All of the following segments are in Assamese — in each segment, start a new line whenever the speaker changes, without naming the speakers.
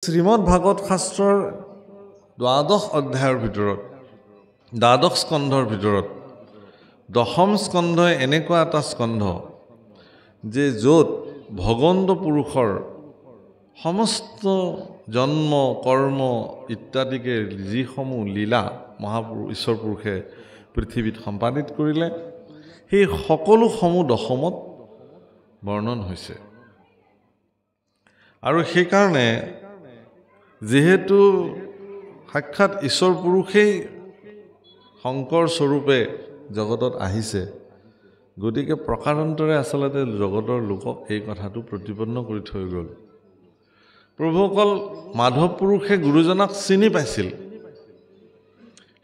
শ্ৰীমদ ভাগৱত শাস্ত্ৰৰ দ্বাদশ অধ্যায়ৰ ভিতৰত দ্বাদশ স্কন্ধৰ ভিতৰত দশম স্কন্ধই এনেকুৱা এটা স্কন্ধ যে য'ত ভগৱন্ত পুৰুষৰ সমস্ত জন্ম কৰ্ম ইত্যাদিকে যিসমূহ লীলা মহাপুৰুষ ঈশ্বৰ পুৰুষে পৃথিৱীত সম্পাদিত কৰিলে সেই সকলোসমূহ দশমত বৰ্ণন হৈছে। আৰু সেইকাৰণে যিহেতু সাক্ষাৎ ঈশ্বৰ পুৰুষেই শংকৰ স্বৰূপে জগতত আহিছে, গতিকে প্ৰকাৰান্তৰে আচলতে জগতৰ লোকক এই কথাটো প্ৰতিপন্ন কৰি থৈ গ'ল। প্ৰভুসকল মাধৱ পুৰুষে গুৰুজনাক চিনি পাইছিল।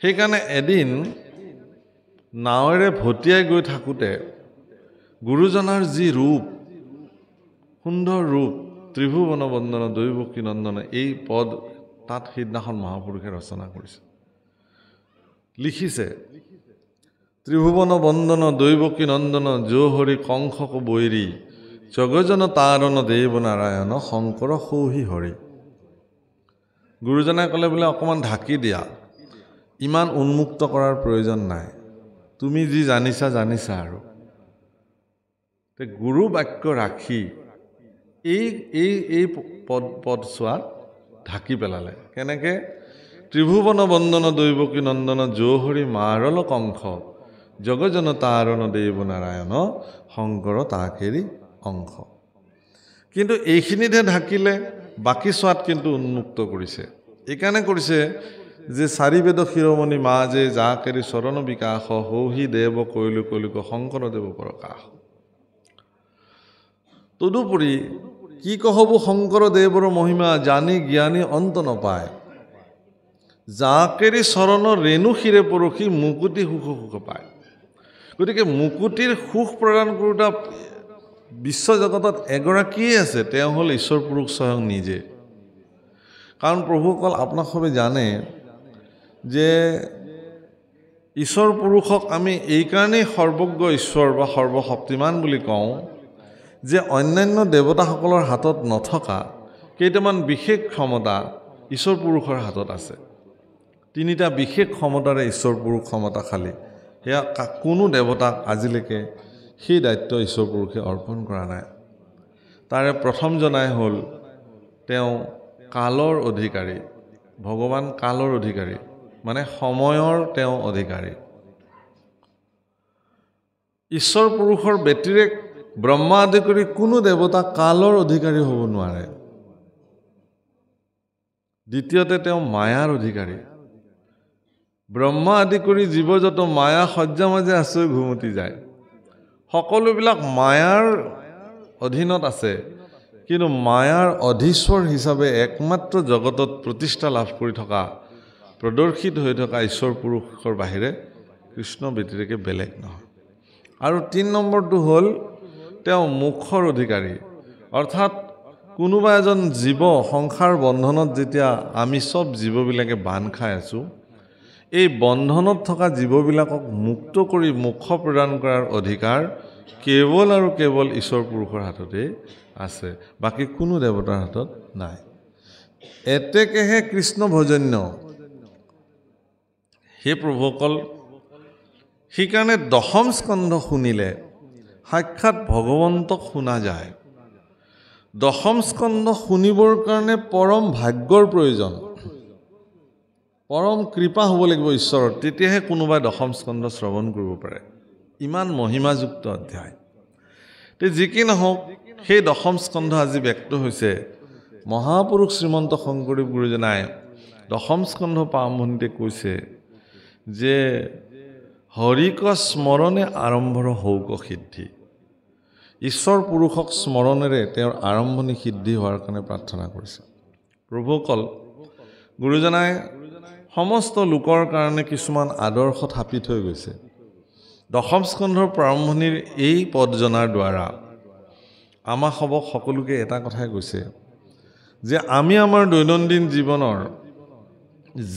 সেইকাৰণে এদিন নাৱেৰে ভটিয়াই গৈ থাকোঁতে গুৰুজনাৰ যি ৰূপ, সুন্দৰ ৰূপ, ত্ৰিভুৱন বন্দন দৈৱকী নন্দন, এই পদ তাত সেইদিনাখন মহাপুৰুষে ৰচনা কৰিছে, লিখিছে। ত্ৰিভুৱন বন্দন দৈৱকী নন্দন জোহৰি কংসক বৈৰী জগজন তাৰণ দেৱ নাৰায়ণ শংকৰ সৌহি হৰি। গুৰুজনাই ক'লে বোলে অকণমান ঢাকি দিয়া, ইমান উন্মুক্ত কৰাৰ প্ৰয়োজন নাই, তুমি যি জানিছা জানিছা। আৰু গুৰু বাক্য ৰাখি এই পদছোৱাত ঢাকি পেলালে। কেনেকে? ত্ৰিভুৱন বন্দন দৈৱকী নন্দন জোহৰি মাৰল কংস জগজন তাৰণ দেৱ নাৰায়ণ শংকৰ তাকেৰি অংশ। কিন্তু এইখিনিতহে ঢাকিলে, বাকী ছোৱাত কিন্তু উন্মুক্ত কৰিছে। এইকাৰণে কৰিছে যে চাৰিবেদ শিৰোমণি মা যে জাকেৰি চৰণ বিকাশ সৌহি দেৱ কৈলো কলিক শংকৰদেৱ প্ৰকাশ। তদুপৰি কি কহব শংকৰদেৱৰ মহিমা জানি জ্ঞানী অন্ত নপায় জাকেৰি চৰণ ৰেণু শিৰে পৰখি মুকুতি সুখ সুখ পায়। গতিকে মুকুতিৰ সুখ প্ৰদান কৰোঁতা বিশ্বজগতত এগৰাকীয়ে আছে, তেওঁ হ'ল ঈশ্বৰ পুৰুষ স্বয়ং নিজে। কাৰণ প্ৰভুসকল আপোনাক সবে জানে যে ঈশ্বৰ পুৰুষক আমি এইকাৰণেই সৰ্বজ্ঞ ঈশ্বৰ বা সৰ্বশক্তিমান বুলি কওঁ যে অন্যান্য দেৱতাসকলৰ হাতত নথকা কেইটামান বিশেষ ক্ষমতা ঈশ্বৰ পুৰুষৰ হাতত আছে। তিনিটা বিশেষ ক্ষমতাৰে ঈশ্বৰ পুৰুষ ক্ষমতাশালী। সেয়া কোনো দেৱতাক আজিলৈকে সেই দায়িত্ব ঈশ্বৰ পুৰুষে অৰ্পণ কৰা নাই। তাৰে প্ৰথম জনাই হ'ল তেওঁ কালৰ অধিকাৰী, ভগৱান কালৰ অধিকাৰী, মানে সময়ৰ তেওঁ অধিকাৰী। ঈশ্বৰ পুৰুষৰ ব্যতিৰেক ব্ৰহ্মা আদি কৰি কোনো দেৱতা কালৰ অধিকাৰী হ'ব নোৱাৰে। দ্বিতীয়তে তেওঁ মায়াৰ অধিকাৰী। ব্ৰহ্মা আদি কৰি জীৱজত মায়া সজ্জা মাজে আচৰি ঘুমতি যায়। সকলোবিলাক মায়াৰ অধীনত আছে, কিন্তু মায়াৰ অধীশ্বৰ হিচাপে একমাত্ৰ জগতত প্ৰতিষ্ঠা লাভ কৰি থকা, প্ৰদৰ্শিত হৈ থকা ঈশ্বৰ পুৰুষৰ বাহিৰে কৃষ্ণ ব্যতিৰেকে বেলেগ নহয়। আৰু ৩ নম্বৰটো হ'ল তেওঁ মোক্ষৰ অধিকাৰী। অৰ্থাৎ কোনোবা এজন জীৱ সংসাৰ বন্ধনত যেতিয়া আমি চব জীৱবিলাকে বান্ধ খাই আছোঁ, এই বন্ধনত থকা জীৱবিলাকক মুক্ত কৰি মোক্ষ প্ৰদান কৰাৰ অধিকাৰ কেৱল আৰু কেৱল ঈশ্বৰ পুৰুষৰ হাততে আছে, বাকী কোনো দেৱতাৰ হাতত নাই। এতেকেহে কৃষ্ণ ভজন্য। হে প্ৰভুসকল, সেইকাৰণে দশম স্কন্ধ শুনিলে সাক্ষাৎ ভগৱন্তক শুনা যায়। দশম স্কন্ধ শুনিবৰ কাৰণে পৰম ভাগ্যৰ প্ৰয়োজন, পৰম কৃপা হ'ব লাগিব ঈশ্বৰৰ, তেতিয়াহে কোনোবাই দশম স্কন্ধ শ্ৰৱণ কৰিব পাৰে। ইমান মহিমাযুক্ত অধ্যায়। যি কি নহওক, সেই দশম স্কন্ধ আজি ব্যক্ত হৈছে। মহাপুৰুষ শ্ৰীমন্ত শংকৰদেৱ গুৰুজনাই দশম স্কন্ধ আৰম্ভণিতে কৈছে যে হৰিক স্মৰণে আৰম্ভৰ হৌক সিদ্ধি। ঈশ্বৰ পুৰুষক স্মৰণেৰে তেওঁৰ আৰম্ভণি সিদ্ধি হোৱাৰ কাৰণে প্ৰাৰ্থনা কৰিছে। প্ৰভুসকল, গুৰুজনাই সমস্ত লোকৰ কাৰণে কিছুমান আদৰ্শ থাপি থৈ গৈছে। দশম স্কন্ধৰ প্ৰাৰম্ভণিৰ এই পদ জনাৰ দ্বাৰা আমাক সকলোকে এটা কথাই কৈছে যে আমি আমাৰ দৈনন্দিন জীৱনৰ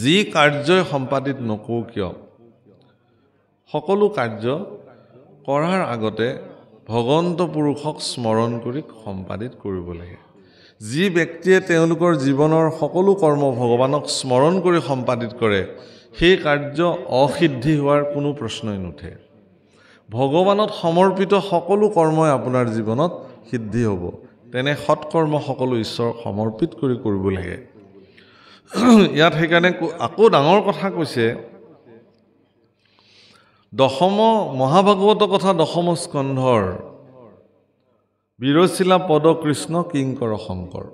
যি কাৰ্যই সম্পাদিত নকৰোঁ কিয়, সকলো কাৰ্য কৰাৰ আগতে ভগৱন্ত পুৰুষক স্মৰণ কৰি সম্পাদিত কৰিব লাগে। যি ব্যক্তিয়ে তেওঁলোকৰ জীৱনৰ সকলো কৰ্ম ভগৱানক স্মৰণ কৰি সম্পাদিত কৰে সেই কাৰ্য অসিদ্ধি হোৱাৰ কোনো প্ৰশ্নই নুঠে ভগৱানত সমৰ্পিত সকলো কৰ্মই আপোনাৰ জীৱনত সিদ্ধি হ'ব তেনে সৎকৰ্ম সকলো ঈশ্বৰক সমৰ্পিত কৰি কৰিব লাগে ইয়াত সেইকাৰণে আকৌ ডাঙৰ কথা কৈছে দশম মহাভাগৱত কথা দশম স্কন্ধৰ বিৰচিলা পদ কৃষ্ণ কিংকৰ শংকৰ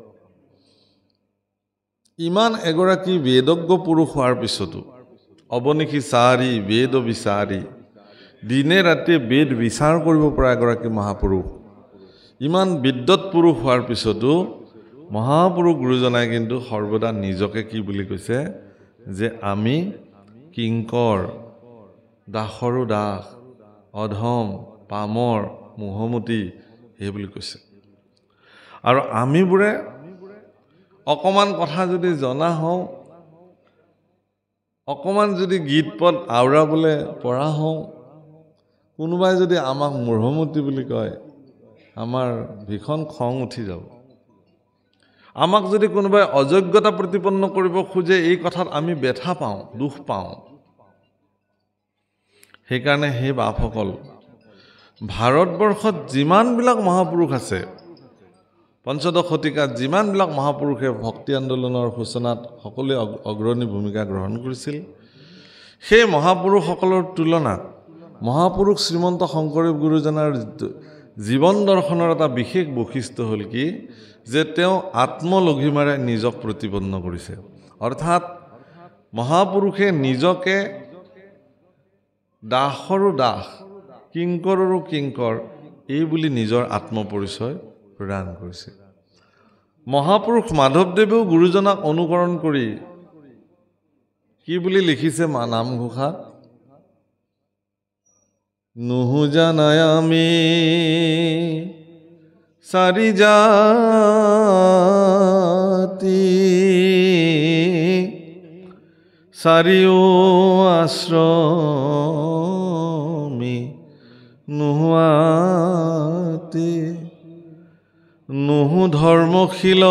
ইমান এগৰাকী বেদজ্ঞ পুৰুষ হোৱাৰ পিছতো অবনিশি চাৰি বেদ বিচাৰি দিনে ৰাতিয়ে বেদ বিচাৰ কৰিব পৰা এগৰাকী মহাপুৰুষ ইমান বিদ্যৎ পুৰুষ হোৱাৰ পিছতো মহাপুৰুষ গুৰুজনাই কিন্তু সৰ্বদা নিজকে কি বুলি কৈছে যে আমি কিংকৰ দাসৰো দাস অধম পামৰ মোহমতি সেই বুলি কৈছে আৰু আমিবোৰে অকমান কথা যদি জনা হওঁ অকমান যদি গীত পদ আওৰাবলৈ পৰা হওঁ কোনোবাই যদি আমাক মোহমতি বুলি কয় আমাৰ ভীষণ খং উঠি যাব আমাক যদি কোনোবাই অযোগ্যতা প্ৰতিপন্ন কৰিব খোজে এই কথাত আমি ব্যথা পাওঁ দুখ পাওঁ সেইকাৰণে সেই বাপসকল ভাৰতবৰ্ষত যিমানবিলাক মহাপুৰুষ আছে পঞ্চদশ শতিকাত যিমানবিলাক মহাপুৰুষে ভক্তি আন্দোলনৰ সূচনাত সকলোৱে অগ্ৰণী ভূমিকা গ্ৰহণ কৰিছিল সেই মহাপুৰুষসকলৰ তুলনাত মহাপুৰুষ শ্ৰীমন্ত শংকৰদেৱ গুৰুজনাৰ জীৱন দৰ্শনৰ এটা বিশেষ বৈশিষ্ট্য হ'ল কি যে তেওঁ আত্মলঘিমাৰে নিজক প্ৰতিপন্ন কৰিছে অৰ্থাৎ মহাপুৰুষে নিজকে দাসৰো দাস কিংকৰৰো কিংকৰ এই বুলি নিজৰ আত্মপৰিচয় প্ৰদান কৰিছে মহাপুৰুষ মাধৱদেৱেও গুৰুজনাক অনুকৰণ কৰি কি বুলি লিখিছে নামঘোষাত নুহুজানাই আমি চাৰি জাতি চাৰিও আশ্ৰমী নোহোৱাতি নুহু ধৰ্মশীল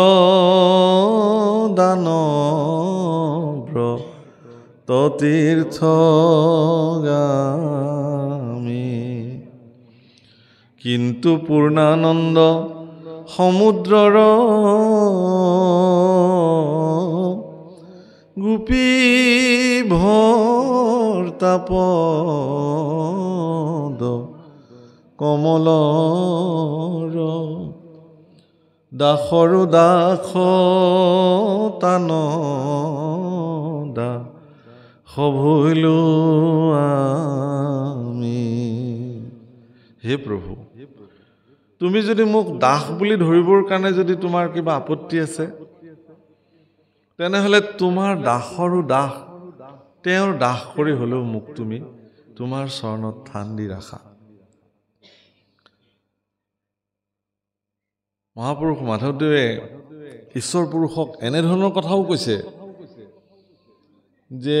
দানব্ৰ ততীৰ্থগামী কিন্তু পূৰ্ণানন্দ সমুদ্ৰৰ গোপী ভৰ্তাপদ কমলৰ দাসৰো দাস তানদা সভৈলো আমি হে প্ৰভু তুমি যদি মোক দাস বুলি ধৰিবৰ কাৰণে যদি তোমাৰ কিবা আপত্তি আছে তেনেহ'লে তোমাৰ দাসৰো দাস তেওঁৰ দাস কৰি হ'লেও মোক তুমি তোমাৰ চৰণত থান দি ৰাখা মহাপুৰুষ মাধৱদেৱে ঈশ্বৰ পুৰুষক এনেধৰণৰ কথাও কৈছে যে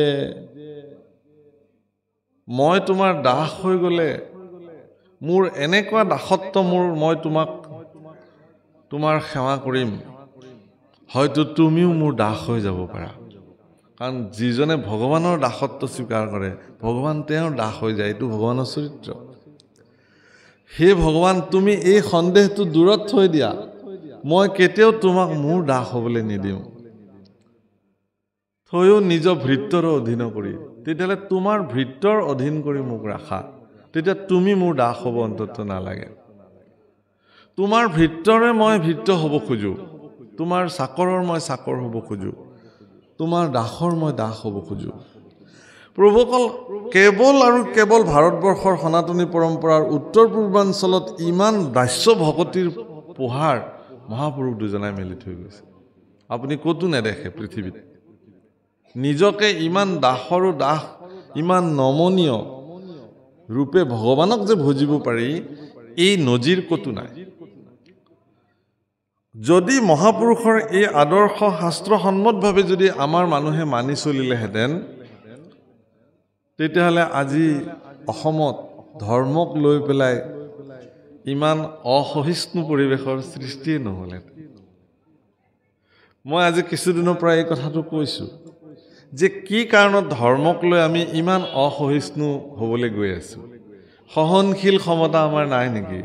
মই তোমাৰ দাস হৈ গ'লে মোৰ এনেকুৱা দাসত্ব মই তোমাক তোমাৰ সেৱা কৰিম হয়তো তুমিও মোৰ দাস হৈ যাব পাৰা কাৰণ যিজনে ভগৱানৰ দাসত্ব স্বীকাৰ কৰে ভগৱান তেওঁৰ দাস হৈ যায় এইটো ভগৱানৰ চৰিত্ৰ হে ভগৱান তুমি এই সন্দেহটো দূৰত থৈ দিয়া মই কেতিয়াও তোমাক মোৰ দাস হ'বলৈ নিদিওঁ থৈও নিজৰ ভৃত্যৰ অধীন কৰি তেতিয়াহ'লে তোমাৰ ভৃত্যৰ অধীন কৰি মোক ৰাখা তেতিয়া তুমি মোৰ দাস হ'ব অন্তত নালাগে তোমাৰ ভৃত্যৰে মই ভৃত্য হ'ব খোজো তোমাৰ চাকৰৰ মই চাকৰ হ'ব খোজো তোমাৰ দাসৰ মই দাস হ'ব খোজো প্ৰভুসকল কেৱল আৰু কেৱল ভাৰতবৰ্ষৰ সনাতনী পৰম্পৰাৰ উত্তৰ পূৰ্বাঞ্চলত ইমান দাস্য ভকতিৰ পোহাৰ মহাপুৰুষ দুজনাই মেলি থৈ গৈছে আপুনি ক'তো নেদেখে পৃথিৱীত নিজকে ইমান দাসৰো দাস ইমান নমনীয় ৰূপে ভগৱানক যে ভজিব পাৰি এই নজিৰ ক'তো নাই যদি মহাপুৰুষৰ এই আদৰ্শ শাস্ত্ৰসন্মতভাৱে যদি আমাৰ মানুহে মানি চলিলেহেঁতেন তেতিয়াহ'লে আজি অসমত ধৰ্মক লৈ পেলাই ইমান অসহিষ্ণু পৰিৱেশৰ সৃষ্টিয়ে নহ'লহেঁতেন মই আজি কিছুদিনৰ পৰা এই কথাটো কৈছোঁ যে কি কাৰণত ধৰ্মক লৈ আমি ইমান অসহিষ্ণু হ'বলৈ গৈ আছোঁ। সহনশীল ক্ষমতা আমাৰ নাই নেকি?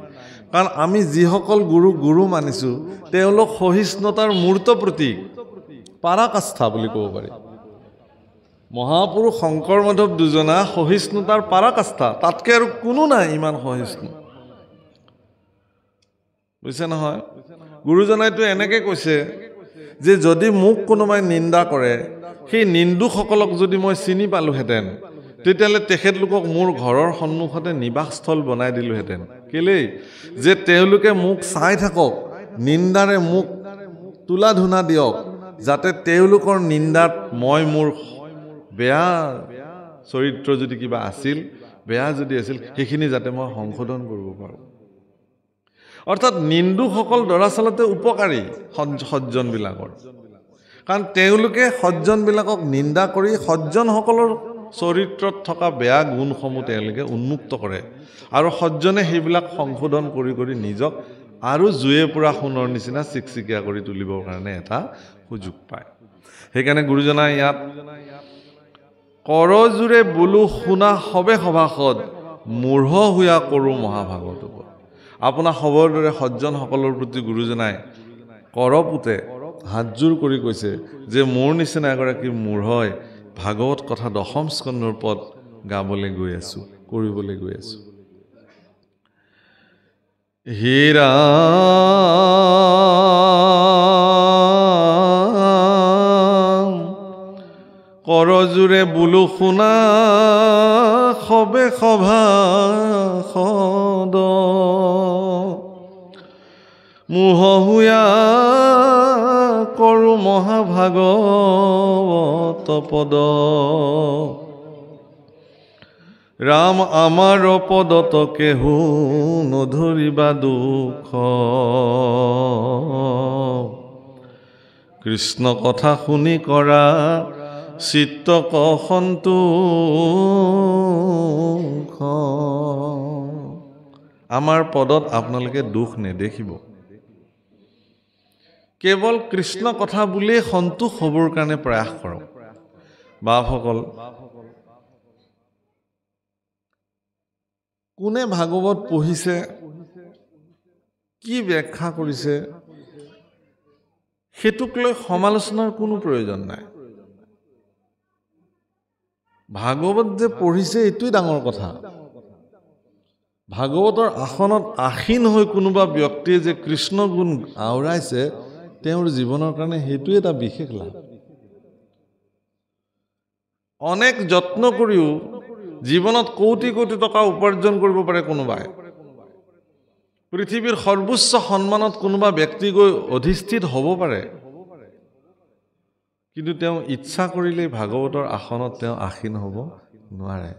কাৰণ আমি যিসকল গুৰু মানিছোঁ তেওঁলোক সহিষ্ণুতাৰ মূৰ্ত প্ৰতীক, পাৰাকাষ্ঠা বুলি ক'ব পাৰি। মহাপুৰুষ শংকৰ মাধৱ দুজনা সহিষ্ণুতাৰ পাৰাকাষ্ঠা, তাতকৈ আৰু কোনো নাই ইমান সহিষ্ণু। বুজিছে নহয়? গুৰুজনাইতো এনেকৈ কৈছে যে যদি মোক কোনোবাই নিন্দা কৰে, সেই নিন্দুকসকলক যদি মই চিনি পালোহেঁতেন তেতিয়াহ'লে তেখেতলোকক মোৰ ঘৰৰ সন্মুখতে নিবাসস্থল বনাই দিলোহেঁতেন। কেলেই? যে তেওঁলোকে মোক চাই থাকক, নিন্দাৰে মোক তোলা ধুনা দিয়ক, যাতে তেওঁলোকৰ নিন্দাত মই মোৰ বেয়া চৰিত্ৰ যদি কিবা আছিল, বেয়া যদি আছিল, সেইখিনি যাতে মই সংশোধন কৰিব পাৰোঁ। অৰ্থাৎ নিন্দুকসকল দৰাচলতে উপকাৰী সজ্জনবিলাকৰ, কাৰণ তেওঁলোকে সজ্জনবিলাকক নিন্দা কৰি সজ্জনসকলৰ চৰিত্ৰত থকা বেয়া গুণসমূহ তেওঁলোকে উন্মুক্ত কৰে আৰু সজ্জনে সেইবিলাক সংশোধন কৰি কৰি নিজক আৰু জুয়ে পুৰা সোণৰ নিচিনা চিকচিকীয়া কৰি তুলিবৰ কাৰণে এটা সুযোগ পায়। সেইকাৰণে গুৰুজনাই ইয়াত কৰজোৰে বোলো শুনা সবে সভাসদ, মূঢ় হুয়া কৰোঁ মহাভাগত। আপোনাৰ সবৰ দৰে সজ্জনসকলৰ প্ৰতি গুৰুজনাই কৰপুতে হাতযোৰ কৰি কৈছে যে মোৰ নিচিনা এগৰাকী মূঢ়ই ভাগৱত কথা 10ম স্কন্ধৰ পদ গাবলৈ গৈ আছোঁ, কৰিবলৈ গৈ আছোঁ। হীৰা কৰজোৰে বোলো শুনা সবে সভাসদ, মূঢ় হুয়া কৰোঁ মহাভাগৱত পদ। ৰাম আমাৰ পদত কেহু নধৰিবা দুখ, কৃষ্ণ কথা শুনি কৰা চিত্ত সন্তোষ। আমাৰ পদত আপোনালোকে দুখ নেদেখিব। কেৱল কৃষ্ণ কথা বুলিয়েই সন্তোষ হ'বৰ কাৰণে প্ৰয়াস কৰক। বাপসকল, কোনে ভাগৱত পঢ়িছে, কি ব্যাখ্যা কৰিছে, সেইটোক লৈ সমালোচনাৰ কোনো প্ৰয়োজন নাই। ভাগৱত যে পঢ়িছে এইটোৱেই ডাঙৰ কথা। ভাগৱতৰ আসনত আসীন হৈ কোনোবা ব্যক্তিয়ে যে কৃষ্ণ গুণ আওৰাইছে, তেওঁৰ জীৱনৰ কাৰণে সেইটোৱে এটা বিশেষ লাভ। অনেক যত্ন কৰিও জীৱনত কোটি কোটি টকা উপাৰ্জন কৰিব পাৰে কোনোবাই, পৃথিৱীৰ সৰ্বোচ্চ সন্মানত কোনোবা ব্যক্তি গৈ অধিষ্ঠিত হ'ব পাৰে, কিন্তু তেওঁ ইচ্ছা কৰিলেই ভাগৱতৰ আসনত তেওঁ আসীন হ'ব নোৱাৰে।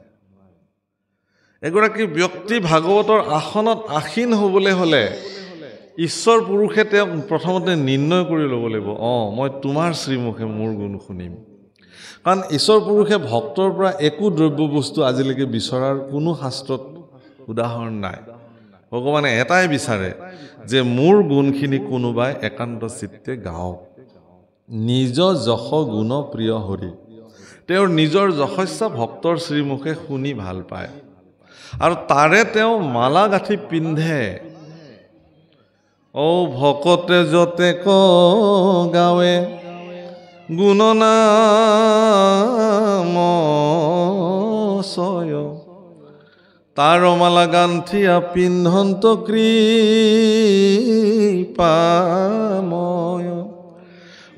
এগৰাকী ব্যক্তি ভাগৱতৰ আসনত আসীন হ'বলৈ হ'লে ঈশ্বৰ পুৰুষে তেওঁক প্ৰথমতে নিৰ্ণয় কৰি ল'ব লাগিব, মই তোমাৰ শ্ৰীমুখে মোৰ গুণ শুনিম। কাৰণ ঈশ্বৰ পুৰুষে ভক্তৰ পৰা একো দ্ৰব্য বস্তু আজিলৈকে বিচৰাৰ কোনো শাস্ত্ৰত উদাহৰণ নাই। ভগৱানে এটাই বিচাৰে যে মোৰ গুণখিনি কোনোবাই একান্ত চিত্তে গাওক। নিজ যশ গুণ প্ৰিয় হৰি, তেওঁৰ নিজৰ যশস্যা ভক্তৰ শ্ৰীমুখে শুনি ভাল পায় আৰু তাৰে তেওঁ মালা গাঁঠি পিন্ধে। ভকতে যতে গাৱে গুণনাম চয়, তাৰ মালা গান্থিয়া পিন্ধন্ত কৃপাময়।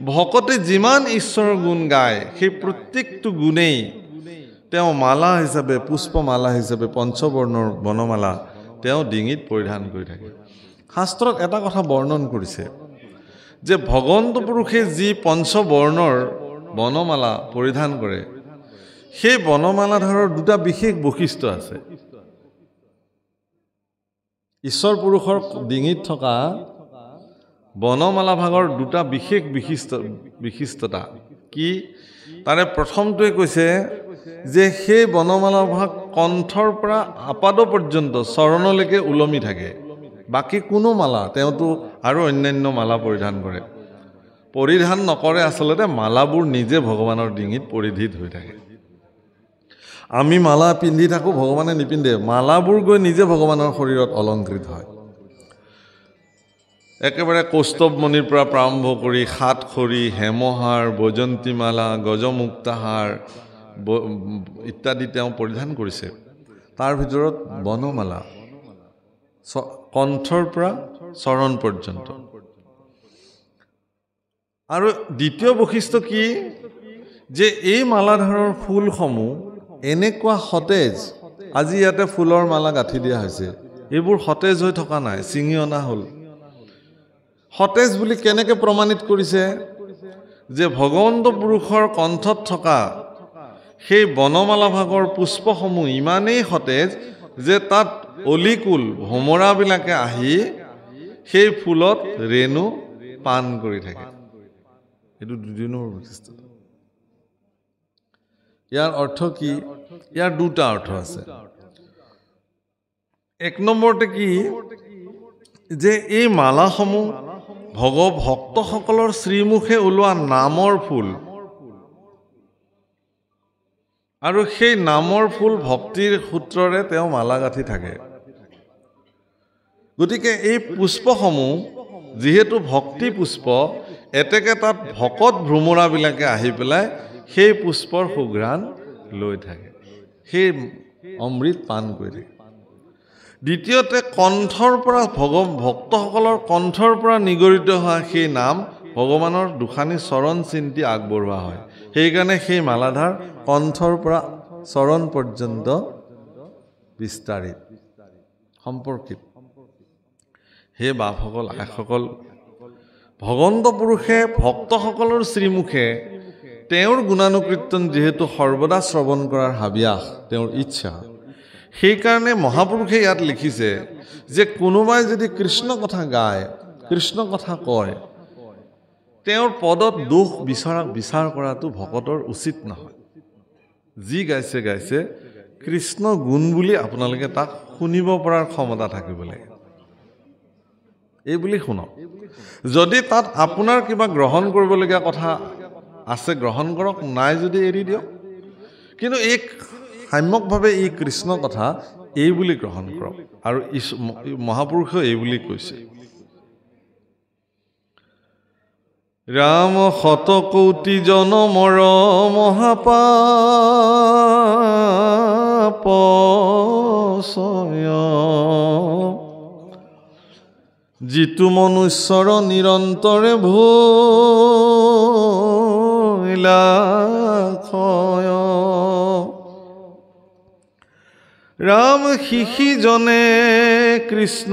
ভকতে যিমান ঈশ্বৰৰ গুণ গায়, সেই প্ৰত্যেকটো গুণেই তেওঁ মালা হিচাপে, পুষ্পমালা হিচাপে পঞ্চবৰ্ণৰ বনমালা তেওঁ ডিঙিত পৰিধান কৰি থাকে। শাস্ত্ৰত এটা কথা বৰ্ণন কৰিছে যে ভগৱন্ত পুৰুষে যি পঞ্চবৰ্ণৰ বনমালা পৰিধান কৰে, সেই বনমালাধাৰৰ দুটা বিশেষ বৈশিষ্ট্য আছে। ঈশ্বৰ পুৰুষৰ ডিঙিত থকা বনমালা ভাগৰ দুটা বিশেষ বিশিষ্টতা কি? তাৰে প্ৰথমটোৱে কৈছে যে সেই বনমালা ভাগ কণ্ঠৰ পৰা আপাদ পৰ্যন্ত চৰণলৈকে ওলমি থাকে। বাকী কোনো মালা, তেওঁতো আৰু অন্যান্য মালা পৰিধান কৰে, পৰিধান নকৰে আচলতে মালাবোৰ নিজে ভগৱানৰ ডিঙিত পৰিধিত হৈ থাকে আমি মালা পিন্ধি থাকো ভগৱানে নিপিন্ধে মালাবোৰ গৈ নিজে ভগৱানৰ শৰীৰত অলংকৃত হয় একেবাৰে কৌস্তৱমণিৰ পৰা প্ৰাৰম্ভ কৰি সাতখৰি হেমহাৰ বৈজন্তীমালা গজমুক্তাহাৰ ইত্যাদি তেওঁ পৰিধান কৰিছে তাৰ ভিতৰত বনমালা কণ্ঠৰ পৰা চৰণ পৰ্যন্ত আৰু দ্বিতীয় বৈশিষ্ট্য কি যে এই মালাধাৰৰ ফুলসমূহ এনেকুৱা সতেজ আজি ইয়াতে ফুলৰ মালা গাঁঠি দিয়া হৈছে এইবোৰ সতেজ হৈ থকা নাই ছিঙি অনা হ'ল সতেজ বুলি কেনেকৈ প্ৰমাণিত কৰিছে যে ভগৱন্ত পুৰুষৰ কণ্ঠত থকা সেই বনমালা ভাগৰ পুষ্পসমূহ ইমানেই সতেজ যে তাত অলিকুল ভমৰাবিলাকে আহি সেই ফুলত ৰেণু পান কৰি থাকে এইটো দুই নম্বৰ বৈশিষ্ট্য ইয়াৰ অৰ্থ কি ইয়াৰ দুটা অৰ্থ আছে এক নম্বৰতে কি যে এই মালাসমূহ ভক্তসকলৰ শ্ৰীমুখে ওলোৱা নামৰ ফুল আৰু সেই নামৰ ফুল ভক্তিৰ সূত্ৰৰে তেওঁ মালা গাঁঠি থাকে গতিকে এই পুষ্পসমূহ যিহেতু ভক্তি পুষ্প এতেকে তাত ভকত ভ্ৰমৰাবিলাকে আহি পেলাই সেই পুষ্পৰ সুঘ্ৰাণ লৈ থাকে সেই অমৃত পান কৰি থাকে দ্বিতীয়তে কণ্ঠৰ পৰা ভক্তসকলৰ কণ্ঠৰ পৰা নিগৰিত হোৱা সেই নাম ভগৱানৰ দুখানি চৰণ চিন্তি আগবঢ়োৱা হয় সেইকাৰণে সেই মালাধাৰ কণ্ঠৰ পৰা চৰণ পৰ্যন্ত বিস্তাৰিত সম্পৰ্কিত হে বাপসকল আইসকল ভগৱন্ত পুৰুষে ভক্তসকলৰ শ্ৰীমুখে তেওঁৰ গুণানুকীৰ্তন যিহেতু সৰ্বদা শ্ৰৱণ কৰাৰ হাবিয়াস তেওঁৰ ইচ্ছা সেইকাৰণে মহাপুৰুষে ইয়াত লিখিছে যে কোনোবাই যদি কৃষ্ণ কথা গায় কৃষ্ণ কথা কয় তেওঁৰ পদত দোষ বিচাৰ কৰাটো ভকতৰ উচিত নহয় যি গাইছে গাইছে কৃষ্ণ গুণ বুলি আপোনালোকে তাক শুনিব পৰাৰ ক্ষমতা থাকিব লাগে এই বুলি শুনক যদি তাত আপোনাৰ কিবা গ্ৰহণ কৰিবলগীয়া কথা আছে গ্ৰহণ কৰক নাই যদি এৰি দিয়ক কিন্তু এই সাম্যকভাৱে এই কৃষ্ণ কথা এই বুলি গ্ৰহণ কৰক আৰু মহাপুৰুষে এই বুলি কৈছে ৰাম শতকৌটি জনমৰ মহাপাপ যিটো মনুষ্যৰ নিৰন্তৰে ভৈলাক্ষয় ৰাম শিশিজনে কৃষ্ণ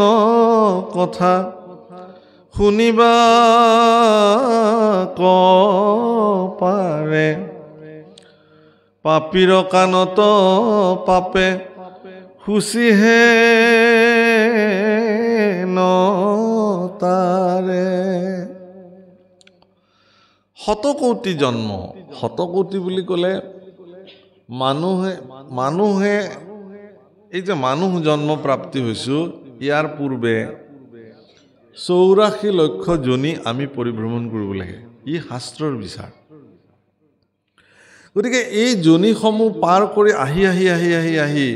কথা শুনিবা পাৰে পাপীৰ কাণত পাপে খুচিহে নতাৰে শতকৌটি জন্ম শতকৌটি বুলি ক'লে মানুহে এই যে মানুহ জন্ম প্ৰাপ্তি হৈছোঁ ইয়াৰ পূৰ্বে 84 লক্ষ জনী আমি পৰিভ্ৰমণ কৰিব লাগে ই শাস্ত্ৰৰ বিচাৰ গতিকে এই জনীসমূহ পাৰ কৰি আহি আহি আহি আহি আহি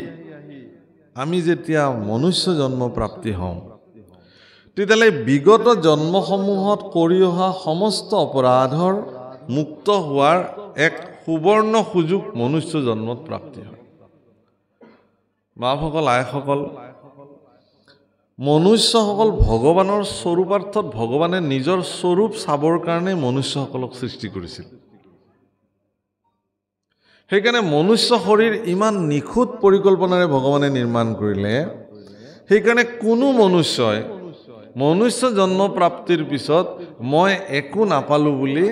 আমি যেতিয়া মনুষ্য জন্ম প্ৰাপ্তি হওঁ তেতিয়াহ'লে বিগত জন্মসমূহত কৰি অহা সমস্ত অপৰাধৰ মুক্ত হোৱাৰ এক সুবৰ্ণ সুযোগ মনুষ্য জন্মত প্ৰাপ্তি হয় বাপসকল আইসকল মনুষ্যসকল ভগৱানৰ স্বৰূপাৰ্থত ভগৱানে নিজৰ স্বৰূপ চাবৰ কাৰণে মনুষ্যসকলক সৃষ্টি কৰিছিল সেইকাৰণে মনুষ্য শৰীৰ ইমান নিখুঁত পৰিকল্পনাৰে ভগৱানে নিৰ্মাণ কৰিলে সেইকাৰণে কোনো মনুষ্যই মনুষ্য জন্ম প্ৰাপ্তিৰ পিছত মই একো নাপালো বুলি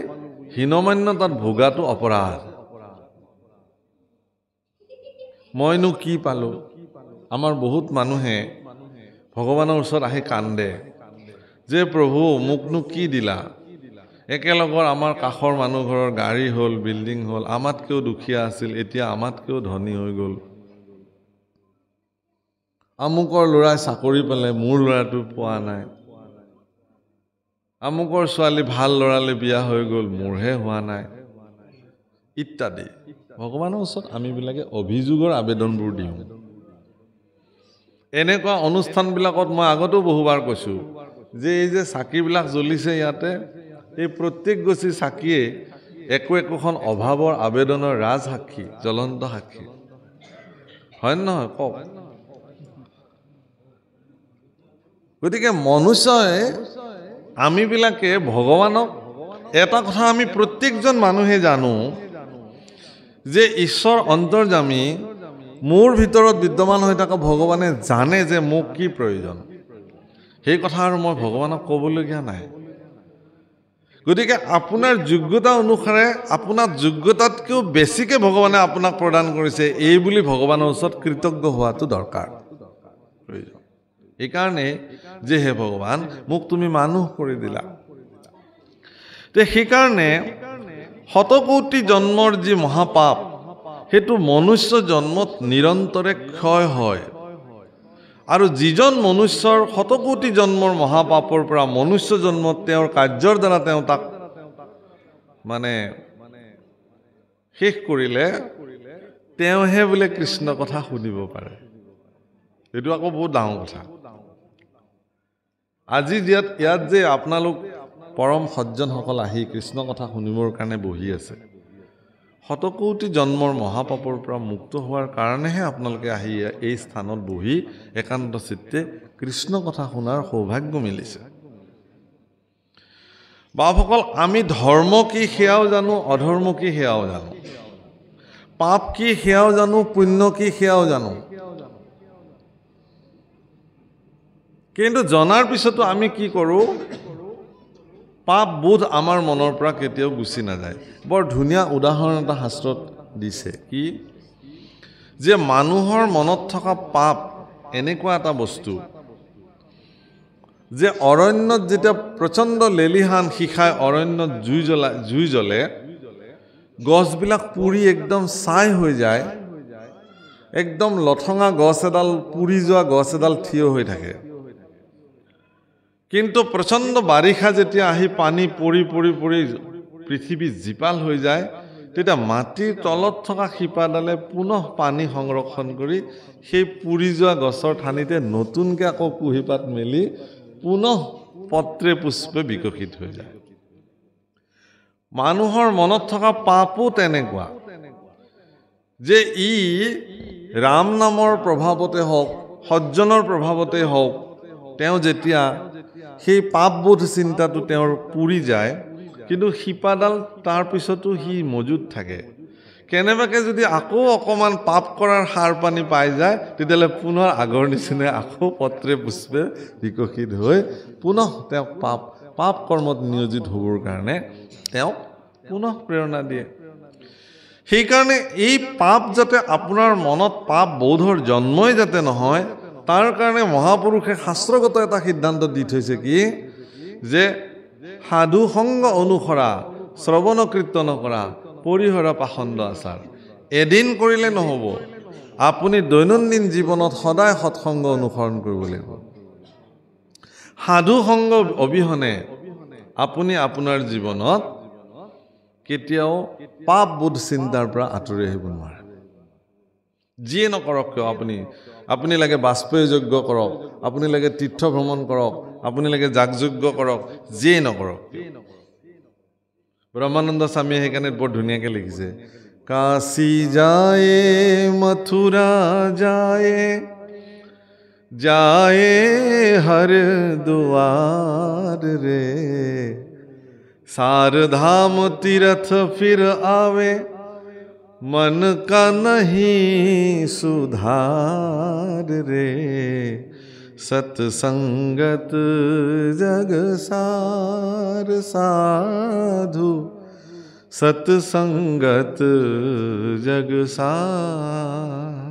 হীনমান্যতাত ভোগাটো অপৰাধ মইনো কি পালো আমাৰ বহুত মানুহে ভগৱানৰ ওচৰত আহি কান্দে যে প্ৰভু মোকনো কি দিলা একেলগৰ আমাৰ কাষৰ মানুহ ঘৰৰ গাড়ী হ'ল বিল্ডিং হ'ল আমাতকৈও দুখীয়া আছিল এতিয়া আমাতকৈও ধনী হৈ গ'ল আমুকৰ ল'ৰাই চাকৰি পালে মোৰ ল'ৰাটো পোৱা নাই আমুকৰ ছোৱালী ভাল ল'ৰালে বিয়া হৈ গ'ল, মোৰহে হোৱা নাই, ইত্যাদি ভগৱানৰ ওচৰত আমিবিলাকে অভিযোগৰ আবেদনবোৰ দিওঁ। এনেকুৱা অনুষ্ঠানবিলাকত মই আগতেও বহুবাৰ কৈছোঁ যে এই যে চাকিবিলাক জ্বলিছে ইয়াতে, এই প্ৰত্যেকগছি চাকিয়ে একোখন অভাৱৰ আবেদনৰ ৰাজসাক্ষী, জ্বলন্ত সাক্ষী, হয় নহয় কওক? গতিকে মনুষ্যই আমিবিলাকে ভগৱানক এটা কথা আমি প্ৰত্যেকজন মানুহে জানো যে ঈশ্বৰ অন্তৰ্যামী, মোৰ ভিতৰত বিদ্যমান হৈ থকা ভগৱানে জানে যে মোক কি প্ৰয়োজন। সেই কথা আৰু মই ভগৱানক ক'বলগীয়া নাই। গতিকে আপোনাৰ যোগ্যতা অনুসাৰে আপোনাৰ যোগ্যতাতকৈও বেছিকৈ ভগৱানে আপোনাক প্ৰদান কৰিছে, এই বুলি ভগৱানৰ ওচৰত কৃতজ্ঞ হোৱাটো দৰকাৰ, প্ৰয়োজন। এইকাৰণে যে হে ভগৱান, মোক তুমি মানুহ কৰি দিলা। সেইকাৰণে শতকোটি জন্মৰ যি মহাপাপ, সেইটো মনুষ্য জন্মত নিৰন্তৰে ক্ষয় হয়। আৰু যিজন মনুষ্যৰ শতকোটি জন্মৰ মহাপাপৰ পৰা মনুষ্য জন্মত তেওঁৰ কাৰ্যৰ দ্বাৰা তেওঁ তাক মানে শেষ কৰিলে, তেওঁহে বোলে কৃষ্ণ কথা শুনিব পাৰে। এইটো আকৌ বহুত ডাঙৰ কথা। আজি ইয়াত যে আপোনালোক পৰম সজ্জনসকল আহি কৃষ্ণ কথা শুনিবৰ কাৰণে বহি আছে, শতকোটি জন্মৰ মহাপাপৰ পৰা মুক্ত হোৱাৰ কাৰণেহে আপোনালোকে আহি এই স্থানত বহি একান্ত চিত্তে কৃষ্ণ কথা শুনাৰ সৌভাগ্য মিলিছে। বাপসকল, আমি ধৰ্ম কি সেয়াও জানো, অধৰ্ম কি সেয়াও জানো, পাপ কি সেয়াও জানো, পুণ্য কি সেয়াও জানো। কিন্তু জনাৰ পিছতো আমি কি কৰোঁ, পাপ বোধ আমাৰ মনৰ পৰা কেতিয়াও গুচি নাযায়। বৰ ধুনীয়া উদাহৰণ এটা শাস্ত্ৰত দিছে, কি যে মানুহৰ মনত থকা পাপ এনেকুৱা এটা বস্তু যে অৰণ্যত যেতিয়া প্ৰচণ্ড লেলিহান শিখাই অৰণ্যত জুই জ্বলে, গছবিলাক পুৰি একদম ছাই হৈ যায়, একদম লঠঙা গছ এডাল, পুৰি যোৱা গছ এডাল থিয় হৈ থাকে। কিন্তু প্ৰচণ্ড বাৰিষা যেতিয়া আহি পানী পৰি পৰি পৰি পৃথিৱী জীপাল হৈ যায়, তেতিয়া মাটিৰ তলত থকা শিপাডালে পুনঃ পানী সংৰক্ষণ কৰি সেই পুৰি যোৱা গছৰ ঠানিতে নতুনকৈ আকৌ কুঁহিপাত মেলি পুনঃ পত্ৰে পুষ্পে বিকশিত হৈ যায়। মানুহৰ মনত থকা পাপো তেনেকুৱা যে ই ৰাম নামৰ প্ৰভাৱতে হওক, সজ্জনৰ প্ৰভাৱতে হওক, তেওঁ যেতিয়া সেই পাপবোধ চিন্তাটো তেওঁৰ পুৰি যায়, কিন্তু শিপাডাল তাৰ পিছতো সি মজুত থাকে। কেনেবাকৈ যদি আকৌ অকণমান পাপ কৰাৰ সাৰ পানী পাই যায়, তেতিয়াহ'লে পুনৰ আগৰ নিচিনা আকৌ পত্ৰে পুষ্পে বিকশিত হৈ পুনঃ তেওঁক পাপ কৰ্মত নিয়োজিত হ'বৰ কাৰণে তেওঁক পুনঃ প্ৰেৰণা দিয়ে। সেইকাৰণে এই পাপ যাতে আপোনাৰ মনত পাপ বোধৰ জন্মই যাতে নহয়, তাৰ কাৰণে মহাপুৰুষে শাস্ত্ৰগত এটা সিদ্ধান্ত দি থৈছে, কি যে সাধু সংগ অনুসৰা, শ্ৰৱণ কীৰ্তন কৰা, পৰিহৰা পাখণ্ড আচাৰ। এদিন কৰিলে নহ'ব, আপুনি দৈনন্দিন জীৱনত সদায় সৎসংগ অনুসৰণ কৰিব লাগিব। সাধু সংগ অবিহনে আপুনি আপোনাৰ জীৱনত কেতিয়াও পাপ বোধ চিন্তাৰ পৰা আঁতৰি আহিব নোৱাৰে। যিয়ে নকৰক কিয়, আপুনি লাগে বাষ্পীয় যজ্ঞ কৰক, আপুনি লাগে তীৰ্থ ভ্ৰমণ কৰক, আপুনি লাগে যাগযজ্ঞ কৰক, যিয়ে নকৰক। ব্ৰহ্মানন্দ স্বামীয়ে সেইকাৰণে বৰ ধুনীয়াকৈ লিখিছে, কাশী যায় মথুৰা যায়, যায় हरिद्वार रे, सार धाम तीर्थ फिर आवे, मन का नहीं सुधार रे, सत्संगत जग सार साधु, सत्संगत जग सार।